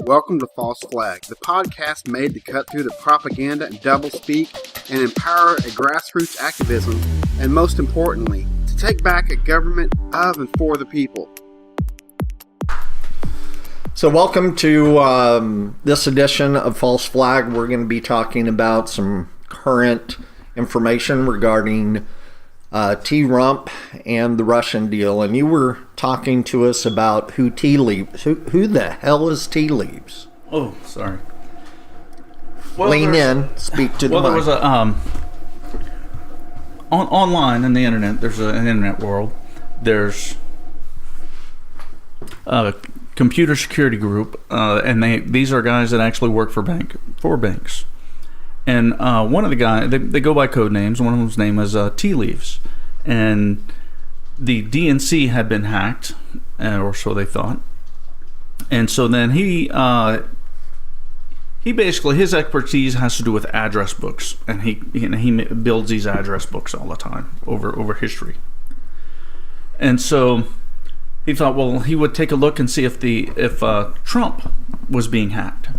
Welcome to False Flag, the podcast made to cut through the propaganda and doublespeak and empower a grassroots activism, and most importantly, to take back a government of and for the people. So welcome to this edition of False Flag. We're going to be talking about some current information regarding T-Rump and the Russian deal. And you were talking to us about who tealeaves. Who the hell is tealeaves? Oh, sorry. Well, Lean in, speak to the mic. There was a online in the internet. There's an internet world. There's a computer security group, and these are guys that actually work for banks. And one of the guys, they go by code names. One of them's name is tealeaves, and the DNC had been hacked, or so they thought. And so then he basically, his expertise has to do with address books, and he builds these address books all the time over history. And so he thought, well, he would take a look and see if Trump was being hacked.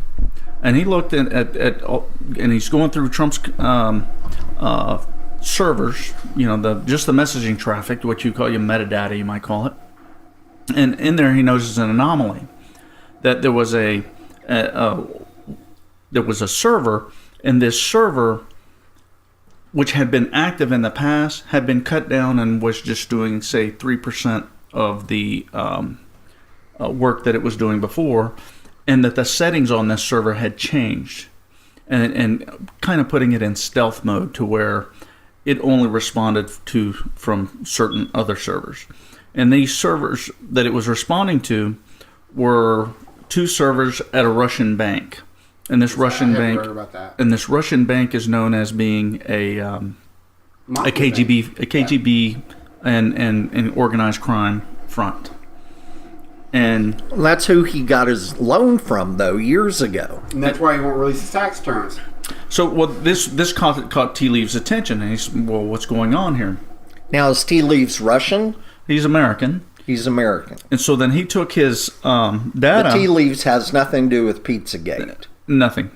And he looked at and he's going through Trump's servers, just the messaging traffic, what you call your metadata, you might call it. And in there, he notices an anomaly that there was a server, and this server, which had been active in the past, had been cut down and was just doing, say, 3% of the work that it was doing before. And that the settings on this server had changed, and kind of putting it in stealth mode to where it only responded from certain other servers. And these servers that it was responding to were two servers at a Russian bank. And this Russian bank is known as being a KGB and organized crime front. And that's who he got his loan from, though, years ago. And that's why he won't release his tax returns. So, well, this caught Tealeaves' attention, and he's, well, what's going on here? Now, is Tealeaves Russian? He's American. He's American. And so then he took his data. But Tealeaves has nothing to do with Pizzagate. Nothing.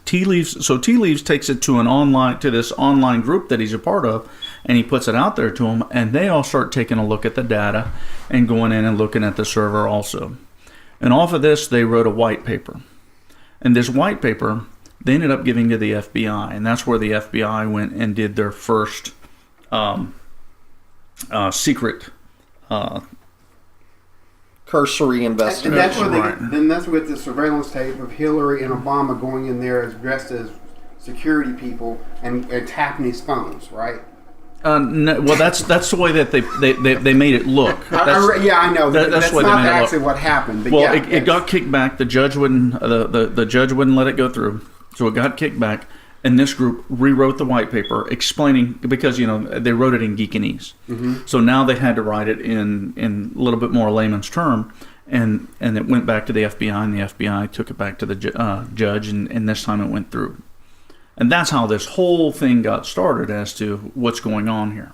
Tealeaves takes it to this online group that he's a part of, and he puts it out there to them, and they all start taking a look at the data and going in and looking at the server also. And off of this, they wrote a white paper. And this white paper, they ended up giving to the FBI, and that's where the FBI went and did their first secret cursory investigation. And that's where that's with the surveillance tape of Hillary and Obama going in there as dressed as security people and tapping his phones, right? No, well, that's the way that they made it look. I know. That's not actually what happened. But well, it got kicked back. The judge wouldn't. The judge wouldn't let it go through, so it got kicked back. And this group rewrote the white paper, explaining, because they wrote it in Geekanese. Mm-hmm. So now they had to write it in a little bit more layman's term, and it went back to the FBI, and the FBI took it back to the judge, and this time it went through. And that's how this whole thing got started as to what's going on here.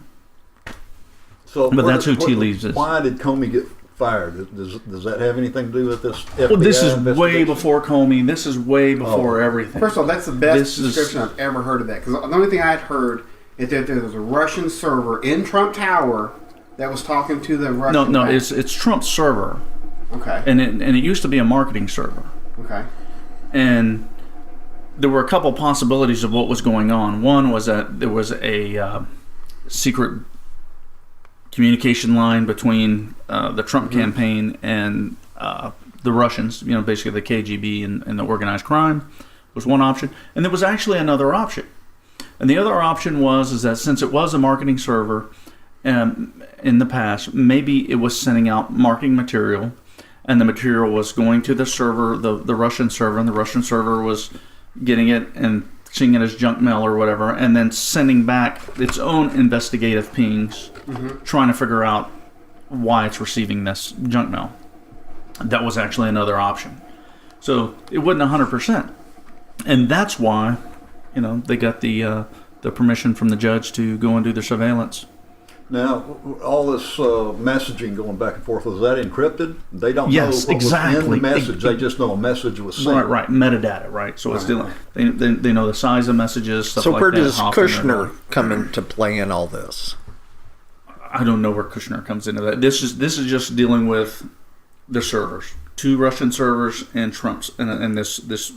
But that's who Tealeaves is. Why did Comey get fired? Does that have anything to do with this FBI Well, this is way before Comey. This is way before everything. First of all, that's the best description I've ever heard of that. Because the only thing I had heard is that there was a Russian server in Trump Tower that was talking to the Russian No, it's Trump's server. Okay. And it used to be a marketing server. Okay. And there were a couple possibilities of what was going on. One was that there was a secret communication line between the Trump campaign and the Russians, basically the KGB and the organized crime was one option. And there was actually another option. And the other option was that since it was a marketing server in the past, maybe it was sending out marketing material, and the material was going to the server, the Russian server, and the Russian server was getting it and seeing it as junk mail or whatever, and then sending back its own investigative pings, trying to figure out why it's receiving this junk mail. That was actually another option. So it wasn't 100%. And that's why, they got the permission from the judge to go and do the surveillance. Now, all this messaging going back and forth, was that encrypted? They don't know what was in exactly. the message. They just know a message was sent. Right. Metadata, right? So it's dealing. They know the size of messages, stuff So like where that. does how often they're Kushner going. come into play in all this? I don't know where Kushner comes into that. This is just dealing with the servers, 2 Russian servers and Trump's, and this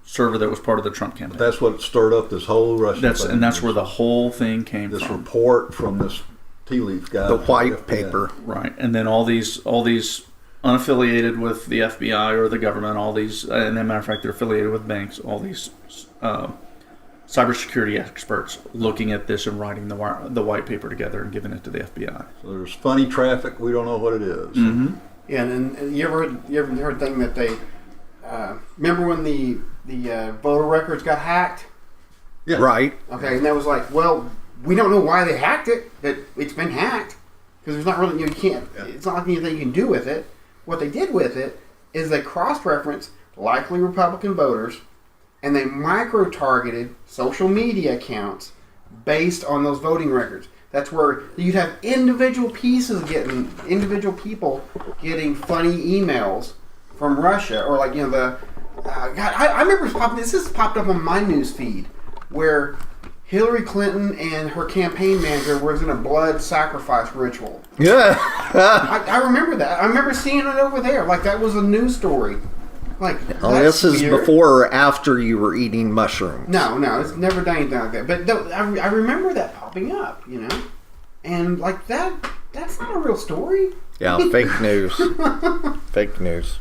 server that was part of the Trump campaign. That's what stirred up this whole Russian thing. That's where the whole thing came This from. report from this tealeaves guy. The white paper. Right, and then all these unaffiliated with the FBI or the government, all these, and as a matter of fact, they're affiliated with banks. All these cybersecurity experts looking at this and writing the white paper together and giving it to the FBI. So there's funny traffic. We don't know what it is. Mm-hmm. Yeah, and you ever heard thing that they remember when the voter records got hacked? Yeah. Right. Okay, and that was like, well, we don't know why they hacked it, but it's been hacked because there's not really you can't. Yeah. It's not like anything you can do with it. What they did with it is they cross-referenced likely Republican voters, and they micro-targeted social media accounts based on those voting records. That's where you'd have individual people getting funny emails from Russia, or like the. God, I remember this has popped up on my news feed where Hillary Clinton and her campaign manager was in a blood sacrifice ritual. Yeah. I remember that. I remember seeing it over there. Like that was a news story. Like This is weird. before or after you were eating mushrooms. No, it's never done anything like that. But I remember that popping up, and like that's not a real story. Yeah, fake news. Fake news.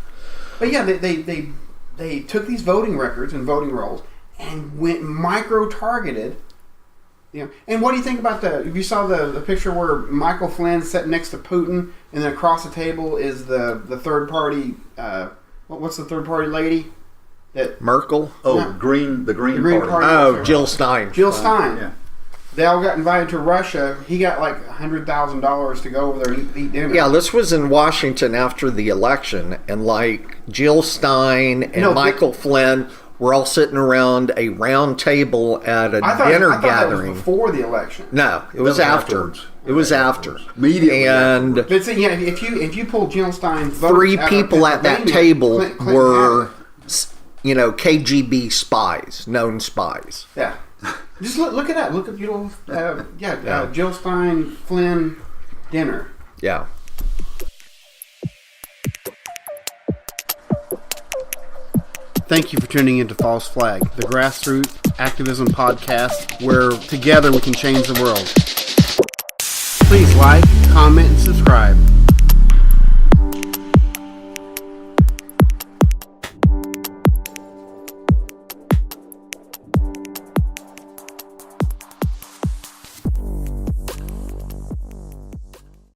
But yeah, they took these voting records and voting rolls and went micro-targeted. And what do you think about if you saw the picture where Michael Flynn's sitting next to Putin, and then across the table is the third party, what's the third party lady? Merkel? Oh, No. the Green Green Party. Party. Oh, Jill Stein. Jill Stein. Yeah. They all got invited to Russia. He got like $100,000 to go over there and eat dinner. Yeah, this was in Washington after the election, and like Jill Stein and Michael Flynn were all sitting around a round table at a dinner I thought gathering. That was before the election. No, it was after. afterwards. It was after. Immediately And But see, yeah, if you pull Jill Stein's votes 3 out of people at that Pennsylvania, table Clinton were, had it. KGB spies, known spies. Yeah. Just look it up. Look up Jill Stein Flynn dinner. Yeah. Thank you for tuning into False Flag, the grassroots activism podcast where together we can change the world. Please like, comment, and subscribe.